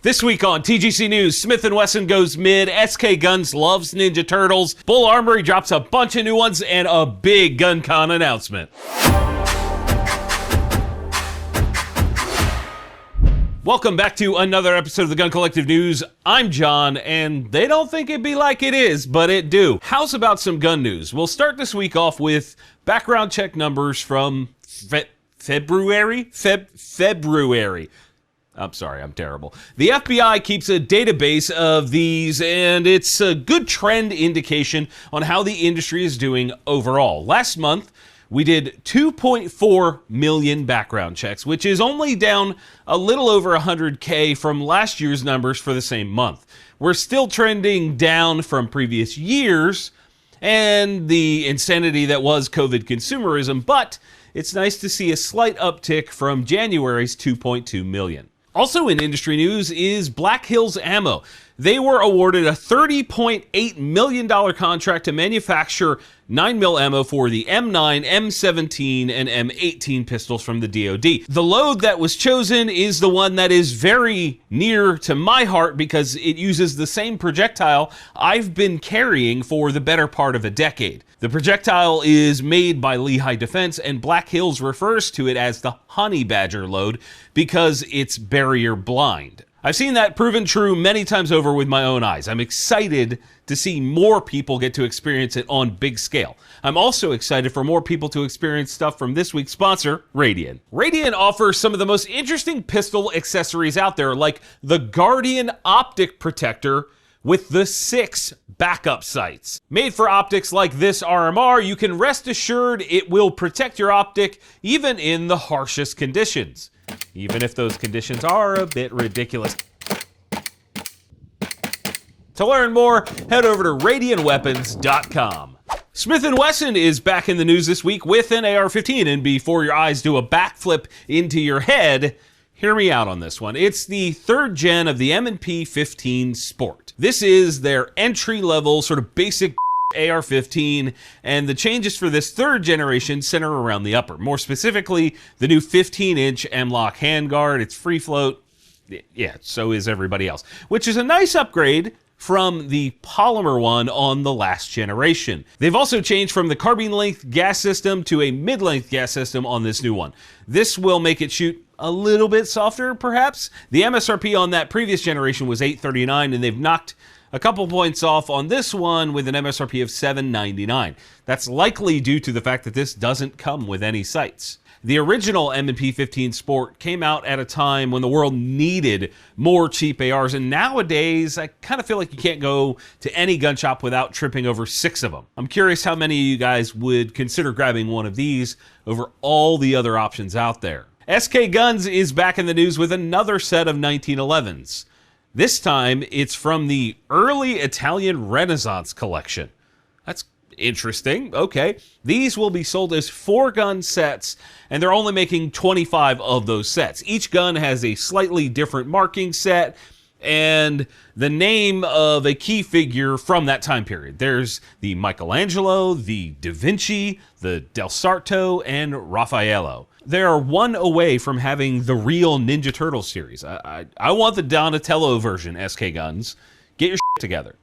This week on TGC News, Smith & Wesson goes mid, SK Guns loves Ninja Turtles, Bull Armory drops a bunch of new ones, and a big Guncon announcement. Welcome back to another episode of the Gun Collective News. I'm John, and they don't think it'd be like it is, but it do. How's about some gun news? We'll start this week off with background check numbers from February. I'm sorry, I'm terrible. The FBI keeps a database of these, and it's a good trend indication on how the industry is doing overall. Last month, we did 2.4 million background checks, which is only down a little over 100K from last year's numbers for the same month. We're still trending down from previous years and the insanity that was COVID consumerism, but it's nice to see a slight uptick from January's 2.2 million. Also in industry news is Black Hills Ammo. They were awarded a $30.8 million contract to manufacture 9mm ammo for the M9, M17, and M18 pistols from the DoD. The load that was chosen is the one that is very near to my heart because it uses the same projectile I've been carrying for the better part of a decade. The projectile is made by Lehigh Defense, and Black Hills refers to it as the Honey Badger load because it's barrier blind. I've seen that proven true many times over with my own eyes. I'm excited to see more people get to experience it on big scale. I'm also excited for more people to experience stuff from this week's sponsor, Radian. Radian offers some of the most interesting pistol accessories out there, like the Guardian Optic Protector with the 6 backup sights. Made for optics like this RMR, you can rest assured it will protect your optic even in the harshest conditions. Even if those conditions are a bit ridiculous. To learn more, head over to radianweapons.com. Smith & Wesson is back in the news this week with an AR-15, and before your eyes do a backflip into your head, hear me out on this one. It's the third gen of the M&P 15 Sport. This is their entry-level, sort of basic AR-15, and the changes for this third generation center around the upper. More specifically, the new 15-inch M-LOK handguard. It's free float. Yeah, so is everybody else, which is a nice upgrade from the polymer one on the last generation. They've also changed from the carbine length gas system to a mid-length gas system on this new one. This will make it shoot a little bit softer, perhaps. The MSRP on that previous generation was $839, and they've knocked a couple points off on this one with an MSRP of $799. That's likely due to the fact that this doesn't come with any sights. The original M&P 15 Sport came out at a time when the world needed more cheap ARs, and nowadays I kind of feel like you can't go to any gun shop without tripping over 6 of them. I'm curious how many of you guys would consider grabbing one of these over all the other options out there. SK Guns is back in the news with another set of 1911s. This time, it's from the early Italian Renaissance collection. That's interesting. Okay. These will be sold as 4-gun sets, and they're only making 25 of those sets. Each gun has a slightly different marking set and the name of a key figure from that time period. There's the Michelangelo, the Da Vinci, the Del Sarto, and Raffaello. They are one away from having the real Ninja Turtle series. I want the Donatello version, SK Guns. Get your shit together.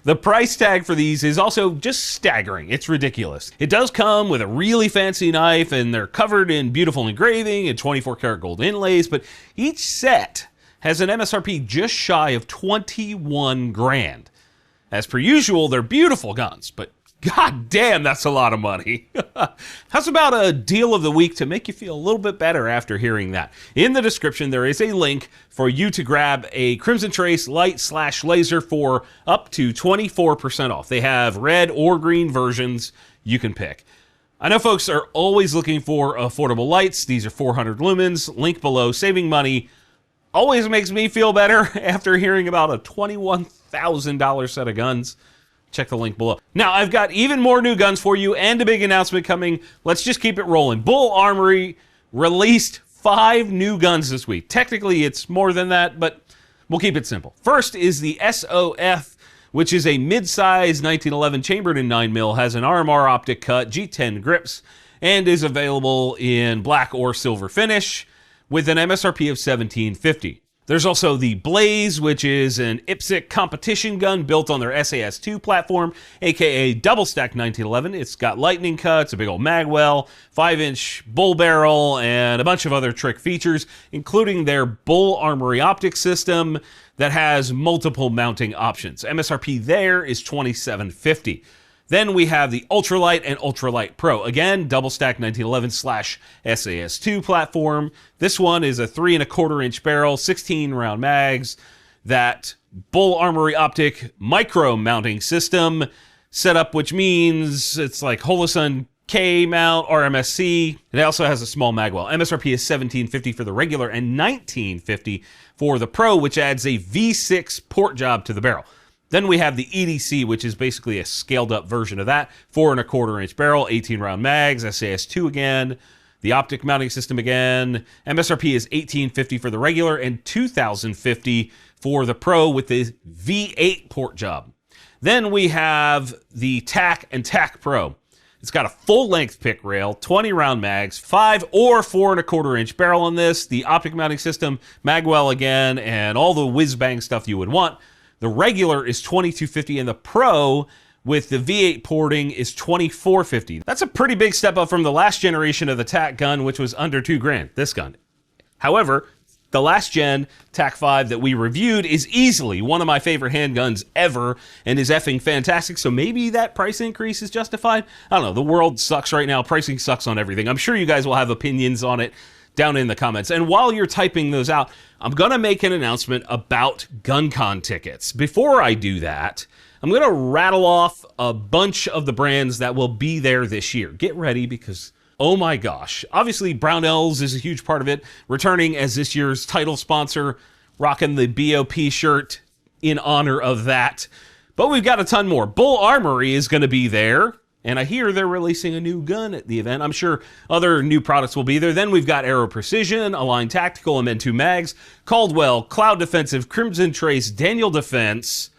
The price tag for these is also just staggering. It's ridiculous. It does come with a really fancy knife, and they're covered in beautiful engraving and 24-karat gold inlays, but each set has an MSRP just shy of 21 grand. As per usual, they're beautiful guns, but god damn, that's a lot of money. How's about a deal of the week to make you feel a little bit better after hearing that? In the description, there is a link for you to grab a Crimson Trace Light/Laser for up to 24% off. They have red or green versions you can pick. I know folks are always looking for affordable lights. These are 400 lumens. Link below. Saving money always makes me feel better after hearing about a $21,000 set of guns. Check the link below. Now, I've got even more new guns for you and a big announcement coming. Let's just keep it rolling. Bull Armory released 5 new guns this week. Technically, it's more than that, but we'll keep it simple. First is the SOF, which is a mid-size 1911 chambered in 9mm, has an RMR optic cut, G10 grips, and is available in black or silver finish with an MSRP of $1750. There's also the Blaze, which is an IPSC competition gun built on their SAS-2 platform, aka Double Stack 1911. It's got lightning cuts, a big old magwell, 5-inch bull barrel, and a bunch of other trick features, including their Bull Armory optic system that has multiple mounting options. MSRP there is $2,750. Then we have the Ultralight and Ultralight Pro. Again, double stack 1911/SAS2 platform. This one is a 3 1/4 inch barrel, 16 round mags, that Bull Armory optic micro mounting system setup, which means it's like Holosun K mount, RMSC. It also has a small magwell. MSRP is $1,750 for the regular and $1,950 for the Pro, which adds a V6 port job to the barrel. Then we have the EDC, which is basically a scaled-up version of that. 4 1/4 inch barrel, 18 round mags, SAS2 again, the optic mounting system again. MSRP is $1,850 for the regular and $2,050 for the Pro with the V8 port job. Then we have the TAC and TAC Pro. It's got a full-length pick rail, 20 round mags, 5 or 4 1/4 inch barrel on this, the optic mounting system, magwell again, and all the whiz-bang stuff you would want. The regular is $2,250 and the Pro with the V8 porting is $2,450. That's a pretty big step up from the last generation of the TAC gun, which was under $2,000, this gun. However, the last gen TAC 5 that we reviewed is easily one of my favorite handguns ever and is effing fantastic, so maybe that price increase is justified? I don't know, the world sucks right now, pricing sucks on everything. I'm sure you guys will have opinions on it down in the comments. And while you're typing those out, I'm going to make an announcement about Guncon tickets. Before I do that, I'm going to rattle off a bunch of the brands that will be there this year. Get ready because, oh my gosh. Obviously, Brownells is a huge part of it, returning as this year's title sponsor, rocking the BOP shirt in honor of that. But we've got a ton more. Bull Armory is going to be there. And I hear they're releasing a new gun at the event. I'm sure other new products will be there. Then we've got Aero Precision, Align Tactical, and M2 Mags, Caldwell, Cloud Defensive, Crimson Trace, Daniel Defense,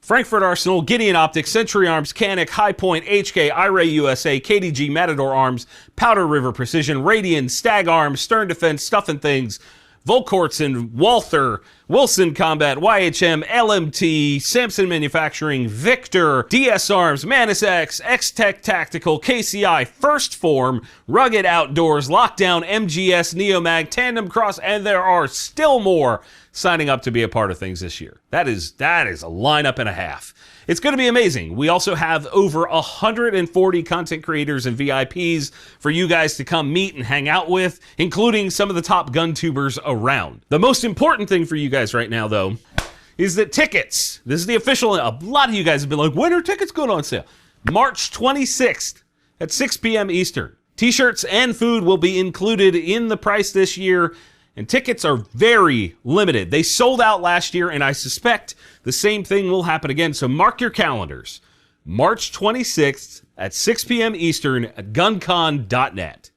Frankfurt Arsenal, Gideon Optics, Century Arms, Canic, High Point, HK, IRA USA, KDG, Matador Arms, Powder River Precision, Radian, Stag Arms, Stern Defense, Stuff and Things, Volkortsen, Walther, Wilson Combat, YHM, LMT, Samson Manufacturing, Victor, DS Arms, Manus X, X-Tech Tactical, KCI, First Form, Rugged Outdoors, Lockdown, MGS, Neomag, Tandem Cross, and there are still more signing up to be a part of things this year. That is a lineup and a half. It's going to be amazing. We also have over 140 content creators and VIPs for you guys to come meet and hang out with, including some of the top gun tubers around. The most important thing for you guys right now, though, is that tickets. This is the official. A lot of you guys have been like, when are tickets going on sale? March 26th at 6 p.m. Eastern. T-shirts and food will be included in the price this year. And tickets are very limited. They sold out last year, and I suspect the same thing will happen again. So mark your calendars. March 26th at 6 p.m. Eastern at guncon.net.